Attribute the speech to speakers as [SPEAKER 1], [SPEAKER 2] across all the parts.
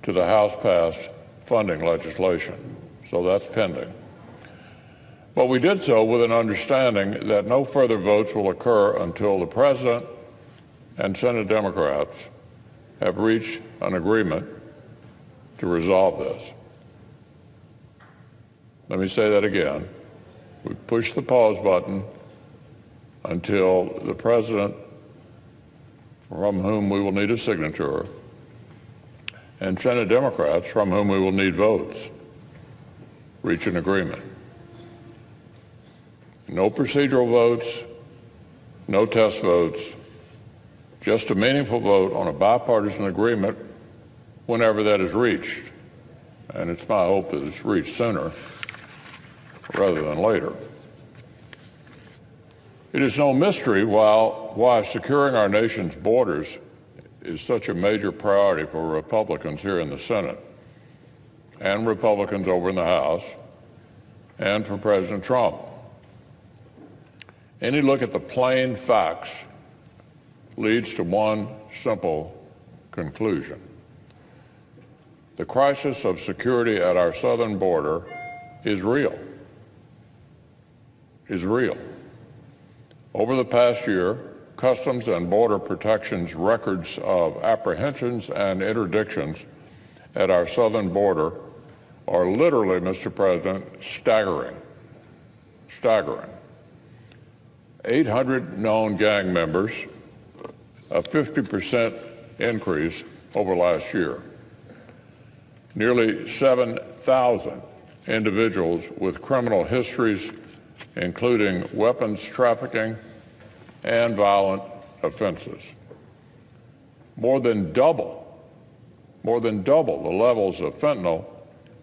[SPEAKER 1] to the House-passed funding legislation. So that's pending. But we did so with an understanding that no further votes will occur until the President and Senate Democrats have reached an agreement to resolve this. Let me say that again. We push the pause button until the President, from whom we will need a signature, and Senate Democrats, from whom we will need votes, reach an agreement. No procedural votes, no test votes, just a meaningful vote on a bipartisan agreement whenever that is reached. And it's my hope that it's reached sooner rather than later. It is no mystery why securing our nation's borders is such a major priority for Republicans here in the Senate and Republicans over in the House and for President Trump. Any look at the plain facts leads to one simple conclusion. The crisis of security at our southern border is real. Over the past year, Customs and Border Protection's records of apprehensions and interdictions at our southern border are literally, Mr. President, staggering. 800 known gang members, a 50% increase over last year. Nearly 7,000 individuals with criminal histories, including weapons trafficking and violent offenses. More than double the levels of fentanyl,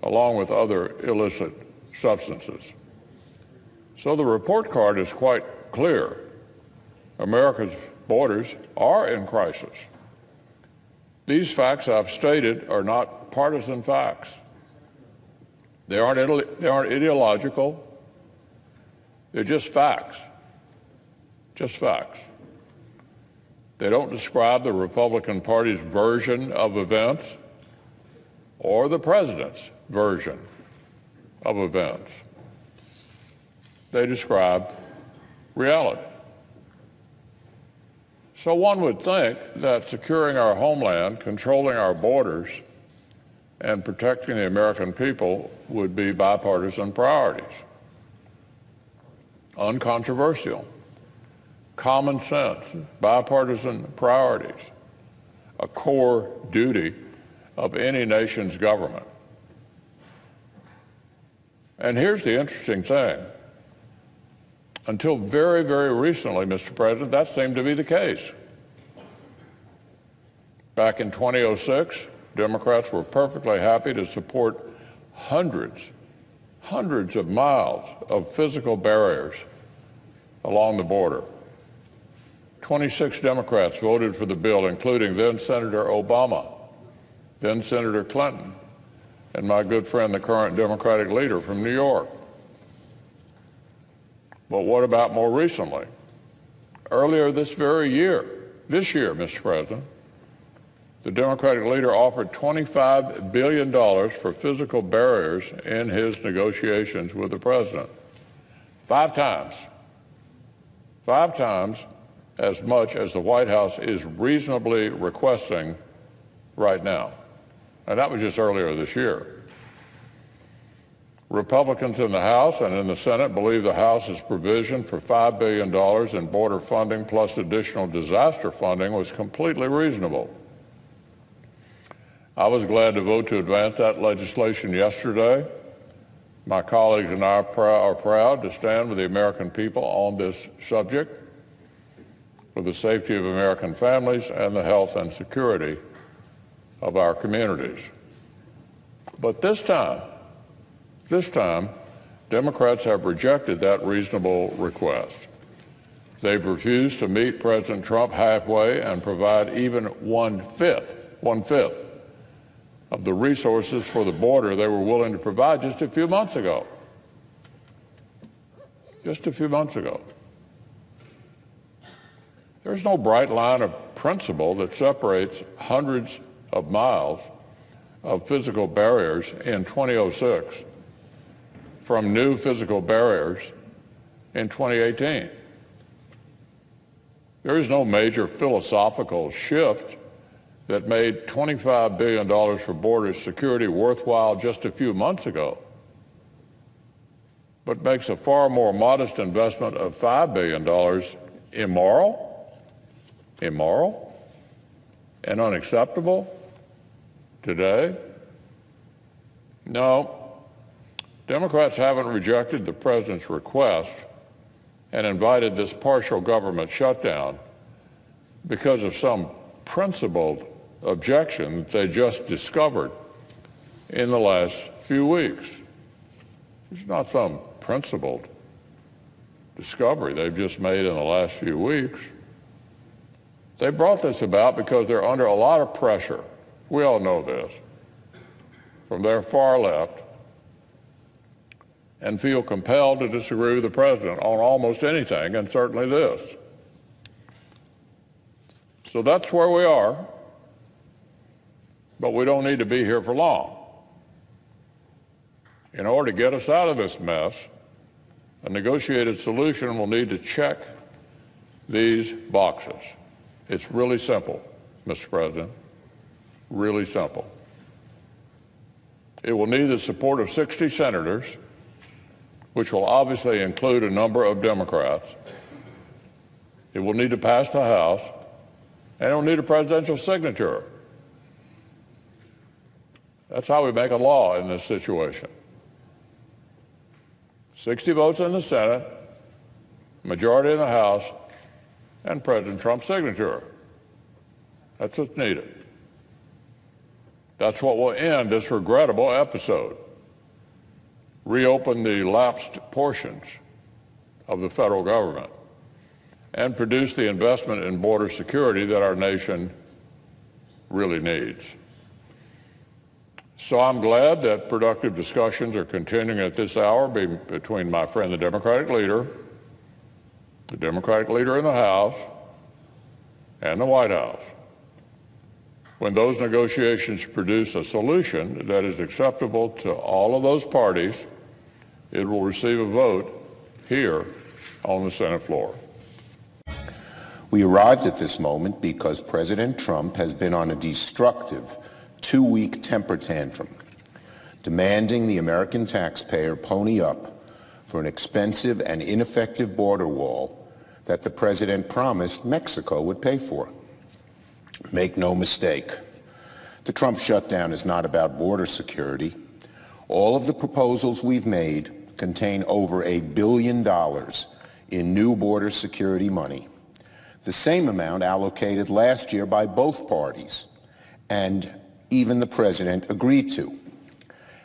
[SPEAKER 1] along with other illicit substances. So the report card is quite clear. America's borders are in crisis. These facts I've stated are not partisan facts. They aren't ideological. They're just facts. Just facts. They don't describe the Republican Party's version of events or the president's version of events. They describe reality. So one would think that securing our homeland, controlling our borders, and protecting the American people would be bipartisan priorities. Uncontroversial, common sense, bipartisan priorities, a core duty of any nation's government. And here's the interesting thing. Until very, very recently, Mr. President, that seemed to be the case. Back in 2006, Democrats were perfectly happy to support hundreds of miles of physical barriers along the border. 26 Democrats voted for the bill, including then Senator Obama, then Senator Clinton, and my good friend, the current Democratic leader from New York. But what about more recently? Earlier this year, Mr. President, the Democratic leader offered $25 billion for physical barriers in his negotiations with the president. 5 times as much as the White House is reasonably requesting right now. And that was just earlier this year. Republicans in the House and in the Senate believe the House's provision for $5 billion in border funding plus additional disaster funding was completely reasonable. I was glad to vote to advance that legislation yesterday. My colleagues and I are proud to stand with the American people on this subject for the safety of American families and the health and security of our communities. But this time, Democrats have rejected that reasonable request. They've refused to meet President Trump halfway and provide even one-fifth of the resources for the border they were willing to provide just a few months ago. There's no bright line of principle that separates hundreds of miles of physical barriers in 2006 from new physical barriers in 2018. There is no major philosophical shift that made $25 billion for border security worthwhile just a few months ago, but makes a far more modest investment of $5 billion immoral, and unacceptable today? No, Democrats haven't rejected the president's request and invited this partial government shutdown because of some principled objection that they just discovered in the last few weeks. It's not some principled discovery they've just made in the last few weeks. They brought this about because they're under a lot of pressure. We all know this, from their far left, and feel compelled to disagree with the president on almost anything, and certainly this. So that's where we are, but we don't need to be here for long. In order to get us out of this mess, a negotiated solution will need to check these boxes. It's really simple, Mr. President, really simple. It will need the support of 60 senators, which will obviously include a number of Democrats. It will need to pass the House, and it will need a presidential signature. That's how we make a law in this situation. 60 votes in the Senate, majority in the House, and President Trump's signature. That's what's needed. That's what will end this regrettable episode. Reopen the lapsed portions of the federal government and produce the investment in border security that our nation really needs. So I'm glad that productive discussions are continuing at this hour between my friend, the Democratic leader in the House, and the White House. When those negotiations produce a solution that is acceptable to all of those parties, it will receive a vote here on the Senate floor.
[SPEAKER 2] We arrived at this moment because President Trump has been on a destructive two-week temper tantrum, demanding the American taxpayer pony up for an expensive and ineffective border wall that the president promised Mexico would pay for. Make no mistake, the Trump shutdown is not about border security. All of the proposals we've made contain over $1 billion in new border security money, the same amount allocated last year by both parties, and even the president agreed to.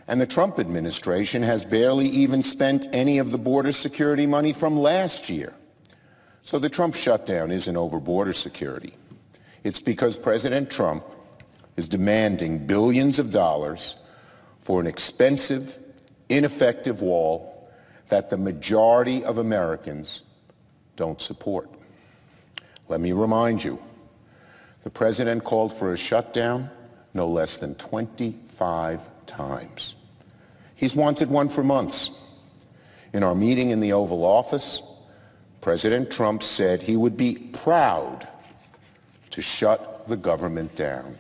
[SPEAKER 2] And the Trump administration has barely even spent any of the border security money from last year. So the Trump shutdown isn't over border security. It's because President Trump is demanding billions of dollars for an expensive, ineffective wall that the majority of Americans don't support. Let me remind you, the president called for a shutdown no less than 25 times. He's wanted one for months. In our meeting in the Oval Office, President Trump said he would be proud to shut the government down.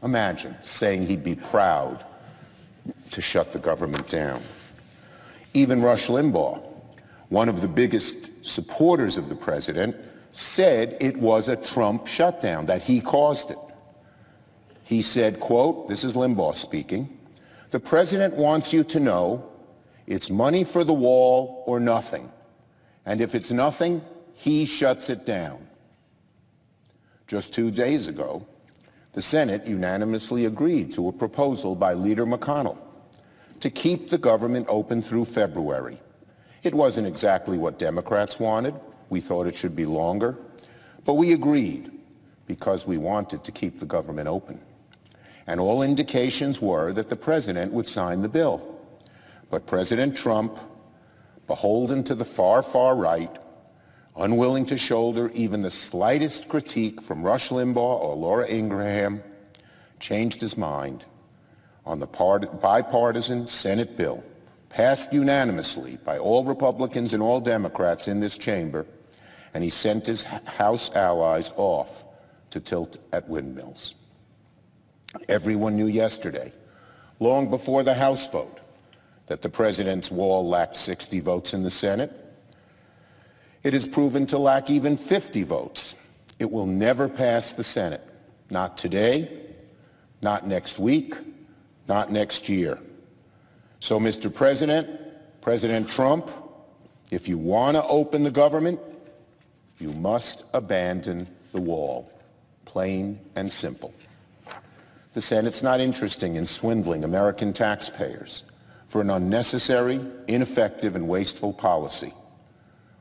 [SPEAKER 2] Imagine saying he'd be proud to shut the government down. Even Rush Limbaugh, one of the biggest supporters of the president, said it was a Trump shutdown, that he caused it. He said, quote, this is Limbaugh speaking, "The president wants you to know it's money for the wall or nothing. And if it's nothing, he shuts it down." Just 2 days ago, the Senate unanimously agreed to a proposal by Leader McConnell to keep the government open through February. It wasn't exactly what Democrats wanted. We thought it should be longer. But we agreed because we wanted to keep the government open. And all indications were that the president would sign the bill. But President Trump, beholden to the far, far right, unwilling to shoulder even the slightest critique from Rush Limbaugh or Laura Ingraham, changed his mind on the bipartisan Senate bill, passed unanimously by all Republicans and all Democrats in this chamber, and he sent his House allies off to tilt at windmills. Everyone knew yesterday, long before the House vote, that the president's wall lacked 60 votes in the Senate. It is proven to lack even 50 votes. It will never pass the Senate. Not today, not next week, not next year. So, Mr. President, President Trump, if you want to open the government, you must abandon the wall. Plain and simple. The Senate's not interested in swindling American taxpayers for an unnecessary, ineffective, and wasteful policy.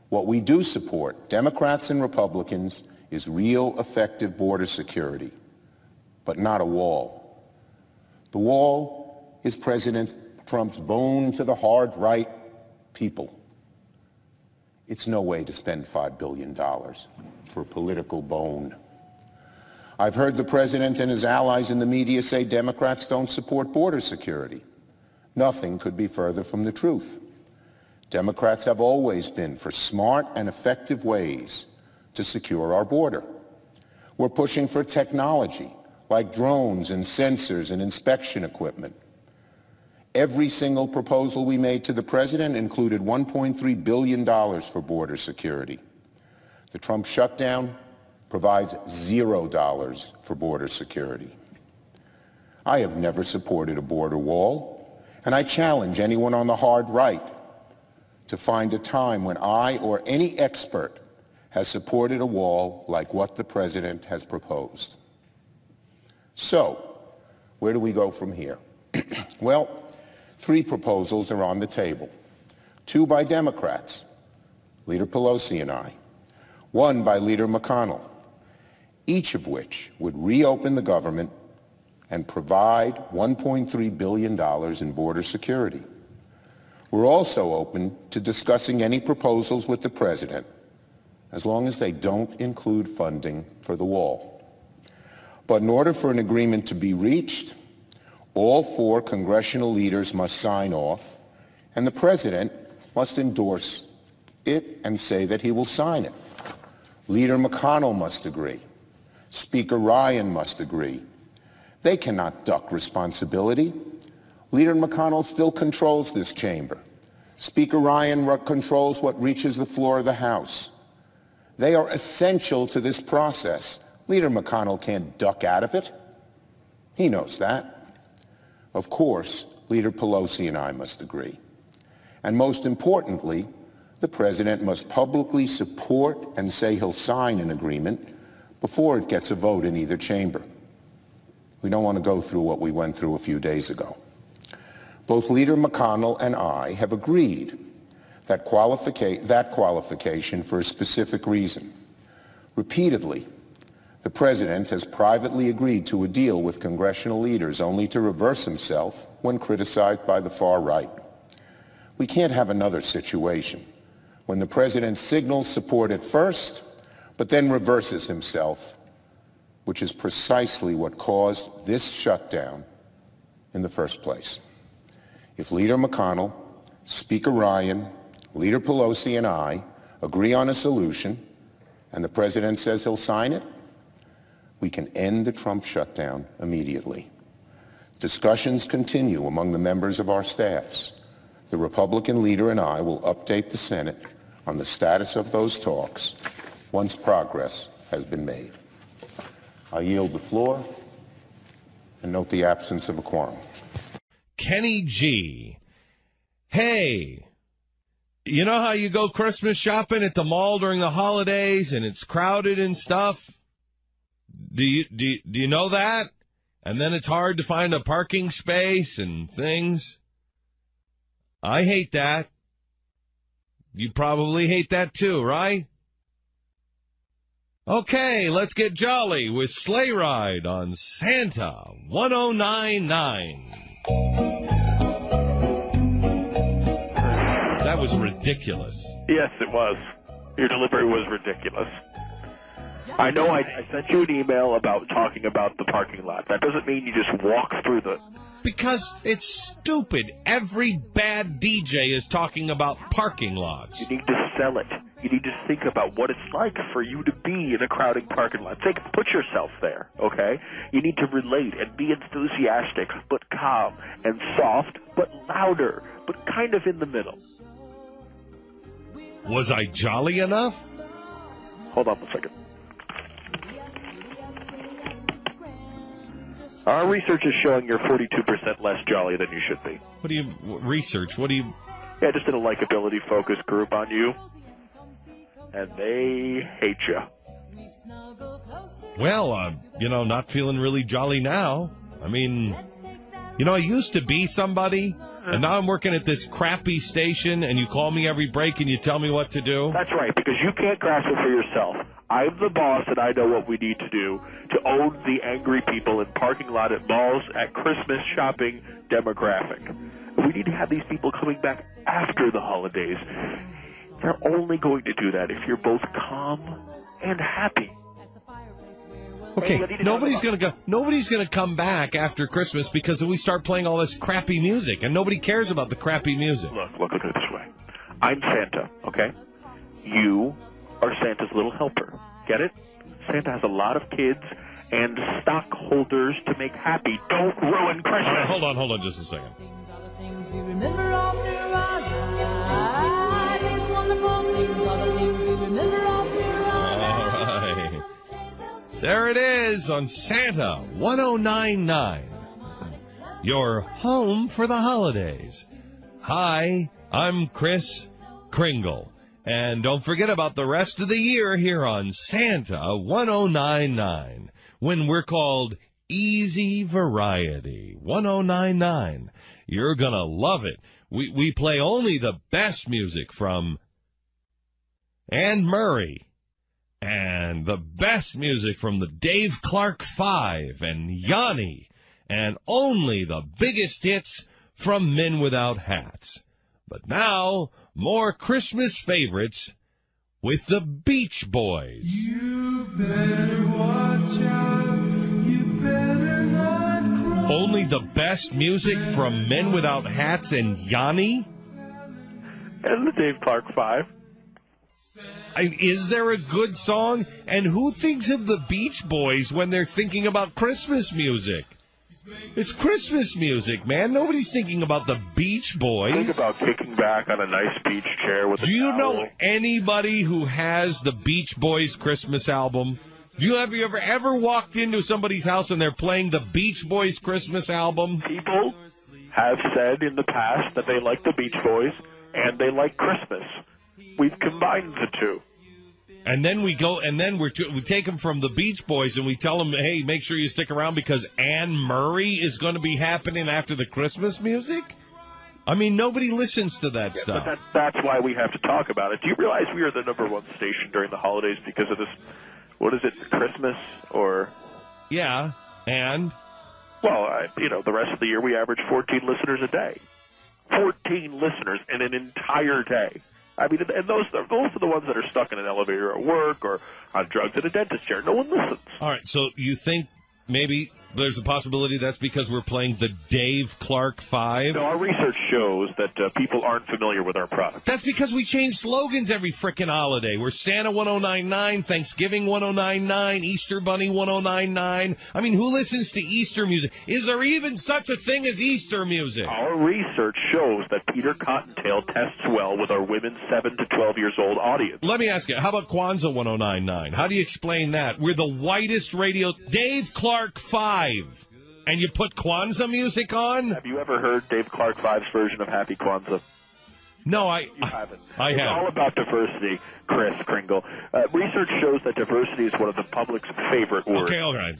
[SPEAKER 2] What we do support, Democrats and Republicans, is real, effective border security, but not a wall. The wall is President Trump's bone to the hard right people. It's no way to spend $5 billion for a political bone. I've heard the president and his allies in the media say Democrats don't support border security. Nothing could be further from the truth. Democrats have always been for smart and effective ways to secure our border. We're pushing for technology like drones and sensors and inspection equipment. Every single proposal we made to the president included $1.3 billion for border security. The Trump shutdown provides $0 for border security. I have never supported a border wall, and I challenge anyone on the hard right to find a time when I or any expert has supported a wall like what the president has proposed. So, where do we go from here? Well, 3 proposals are on the table. 2 by Democrats, Leader Pelosi and I. 1 by Leader McConnell, each of which would reopen the government and provide $1.3 billion in border security. We're also open to discussing any proposals with the president, as long as they don't include funding for the wall. But in order for an agreement to be reached, all 4 congressional leaders must sign off, and the president must endorse it and say that he will sign it. Leader McConnell must agree. Speaker Ryan must agree. They cannot duck responsibility. Leader McConnell still controls this chamber. Speaker Ryan controls what reaches the floor of the House. They are essential to this process. Leader McConnell can't duck out of it. He knows that. Of course, Leader Pelosi and I must agree. And most importantly, the president must publicly support and say he'll sign an agreement before it gets a vote in either chamber. We don't want to go through what we went through a few days ago. Both Leader McConnell and I have agreed that qualification for a specific reason. Repeatedly, the president has privately agreed to a deal with congressional leaders only to reverse himself when criticized by the far right. We can't have another situation when the president signals support at first, but then reverses himself, which is precisely what caused this shutdown in the first place. If Leader McConnell, Speaker Ryan, Leader Pelosi, and I agree on a solution, and the president says he'll sign it, we can end the Trump shutdown immediately. Discussions continue among the members of our staffs. The Republican leader and I will update the Senate on the status of those talks once progress has been made. I yield the floor and note the absence of a quorum.
[SPEAKER 3] Kenny G. Hey, you know how you go Christmas shopping at the mall during the holidays and it's crowded and stuff? Do you know that? And then it's hard to find a parking space and things. I hate that. You probably hate that too, right? Okay, let's get jolly with Sleigh Ride on Santa 1099. That was ridiculous.
[SPEAKER 4] Yes, it was. Your delivery was ridiculous. I know I sent you an email about talking about the parking lot. That doesn't mean you just walk through the
[SPEAKER 3] Because it's stupid. Every bad DJ is talking about parking lots.
[SPEAKER 4] You need to sell it. You need to think about what it's like for you to be in a crowded parking lot. Put yourself there, okay? You need to relate and be enthusiastic, but calm, and soft, but louder, but kind of in the middle.
[SPEAKER 3] Was I jolly enough?
[SPEAKER 4] Hold on a second. Our research is showing you're 42% less jolly than you should be.
[SPEAKER 3] What do you research? What do you...
[SPEAKER 4] Yeah, just did a likability focus group on you, and they hate you.
[SPEAKER 3] Well, not feeling really jolly now. I mean, I used to be somebody, and now I'm working at this crappy station, and you call me every break and you tell me what to do.
[SPEAKER 4] That's right, because you can't grasp it for yourself. I'm the boss, and I know what we need to do to own the angry people in parking lot at malls at Christmas shopping demographic. We need to have these people coming back after the holidays. They're only going to do that if you're both calm and happy.
[SPEAKER 3] Okay, nobody's gonna come back after Christmas because we start playing all this crappy music, and nobody cares about the crappy music.
[SPEAKER 4] Look at it this way. I'm Santa, okay? You are Santa's little helper. Get it? Santa has a lot of kids and stockholders to make happy. Don't ruin Christmas.
[SPEAKER 3] All right, hold on just a second.
[SPEAKER 5] Things we remember all through our life. His wonderful things are the things we remember all through our life.
[SPEAKER 3] All right. There it is on Santa 1099. Your home for the holidays. Hi, I'm Chris Kringle. And don't forget about the rest of the year here on Santa 1099 when we're called Easy Variety 1099. You're going to love it. We play only the best music from Anne Murray and the best music from the Dave Clark 5 and Yanni and only the biggest hits from Men Without Hats. But now, more Christmas favorites with the Beach Boys.
[SPEAKER 6] You better watch out. You better not cry.
[SPEAKER 3] Only the best music from Men Without Hats and Yanni?
[SPEAKER 4] And the Dave Clark 5.
[SPEAKER 3] Is there a good song? And who thinks of the Beach Boys when they're thinking about Christmas music? It's Christmas music, man. Nobody's thinking about the Beach Boys.
[SPEAKER 4] Think about kicking back on a nice beach chair with a
[SPEAKER 3] Do you
[SPEAKER 4] towel.
[SPEAKER 3] know anybody who has the Beach Boys Christmas album? Have you ever walked into somebody's house and they're playing the Beach Boys Christmas album?
[SPEAKER 4] People have said in the past that they like the Beach Boys and they like Christmas. We've combined the two.
[SPEAKER 3] And then we take them from the Beach Boys and we tell them, hey, make sure you stick around because Anne Murray is going to be happening after the Christmas music? I mean, nobody listens to that stuff.
[SPEAKER 4] But that's why we have to talk about it. Do you realize we are the #1 station during the holidays because of this, what is it, Christmas or?
[SPEAKER 3] Yeah, and?
[SPEAKER 4] Well, the rest of the year we average 14 listeners a day. 14 listeners in an entire day. I mean, and those are the ones that are stuck in an elevator at work or on drugs in a dentist chair. No one listens.
[SPEAKER 3] All right, so you think maybe there's a possibility that's because we're playing the Dave Clark 5?
[SPEAKER 4] No, our research shows that people aren't familiar with our product.
[SPEAKER 3] That's because we change slogans every frickin' holiday. We're Santa 1099, Thanksgiving 1099, Easter Bunny 1099. I mean, who listens to Easter music? Is there even such a thing as Easter music?
[SPEAKER 4] Our research shows that Peter Cottontail tests well with our women 7 to 12 years old audience.
[SPEAKER 3] Let me ask you, how about Kwanzaa 1099? How do you explain that? We're the whitest radio. Dave Clark 5. And you put Kwanzaa music on?
[SPEAKER 4] Have you ever heard Dave Clark 5's version of Happy Kwanzaa?
[SPEAKER 3] No, I
[SPEAKER 4] haven't.
[SPEAKER 3] I
[SPEAKER 4] it's
[SPEAKER 3] haven't.
[SPEAKER 4] all about diversity, Chris Kringle. Research shows that diversity is one of the public's favorite words.
[SPEAKER 3] Okay, all right.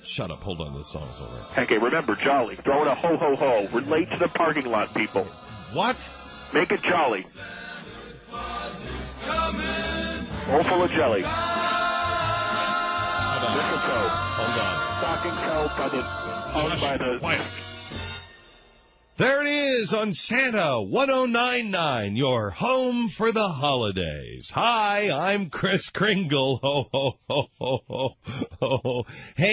[SPEAKER 3] Shut up. Hold on. This song's over.
[SPEAKER 4] Okay, remember, jolly. Throw in a ho, ho, ho. Relate to the parking lot people.
[SPEAKER 3] What?
[SPEAKER 4] Make it jolly. Bowl full of jelly. Mistletoe.
[SPEAKER 3] Hold on.
[SPEAKER 4] Stockings held by the
[SPEAKER 3] Quiet. There it is on Santa 1099, your home for the holidays. Hi, I'm Chris Kringle. Ho, ho, ho, ho, ho, ho. Hey.